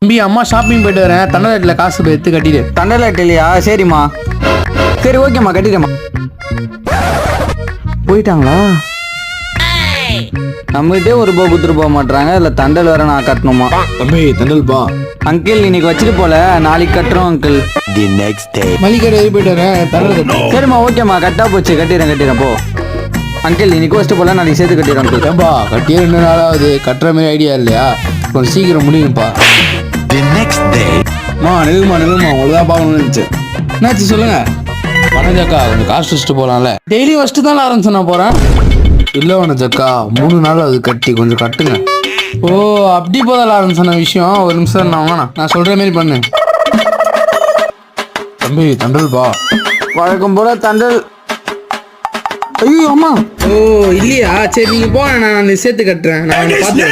தம்பி அம்மா ஷாப்பிங் போயிட்டு வரேன், தண்டலாட்டில் காசு எடுத்து கட்டிடு. தண்டலாட்டு இல்லையா? சரிம்மா, சரி ஓகேம்மா, கட்டிட்டேம்மா. போயிட்டாங்களா? நம்மகிட்டே ஒரு ரூபா கொடுத்துட்டு போக மாட்டாங்க, இல்லை தண்டல் வேற நான் கட்டணுமா? தம்பி தண்டல் பா. அங்கிள் இன்னைக்கு வச்சுட்டு போல, நாளைக்கு கட்டுறோம் அங்கிள். மளிகை கடை போயிட்டு வரேன், தண்டல் கட்டு. சரிம்மா ஓகேம்மா, கட்டா போச்சு, கட்டிடுறேன் போ. அங்கிள் இன்னைக்கு வச்சுட்டு போல, நாளைக்கு சேர்த்து கட்டிடுறோம் அங்கிள். ஏன்பா கட்டியே 2 நாள் ஆகுது, கட்டுற மாதிரி ஐடியா இல்லையா? கொஞ்சம் சீக்கிரம் முடியும்ப்பா. நிலுமா அவ்வளோதான் பார்க்கணும்னு நினச்சேன். என்னாச்சு சொல்லுங்க. வனஜக்கா கொஞ்சம் காசு வச்சுட்டு போகலாம்ல. டெய்லி ஃபஸ்ட்டு தான் ஆரம்பிச்சு நான் போகிறேன். இல்லை வனஜக்கா 3 நாள் அது கட்டி கொஞ்சம் கட்டுங்க. ஓ அப்படி போதால ஆரம்பிச்சன விஷயம். ஒரு நிமிஷம் நான் சொல்கிற மாதிரி பண்ணு. தம்பி தண்டல் பா. வழக்கம் போல தண்டல். ஐயோ அம்மா. ஓ இல்லையா? சரி நீங்கள் போங்க, நான் சேர்த்து கட்டுறேன். நான் பார்த்து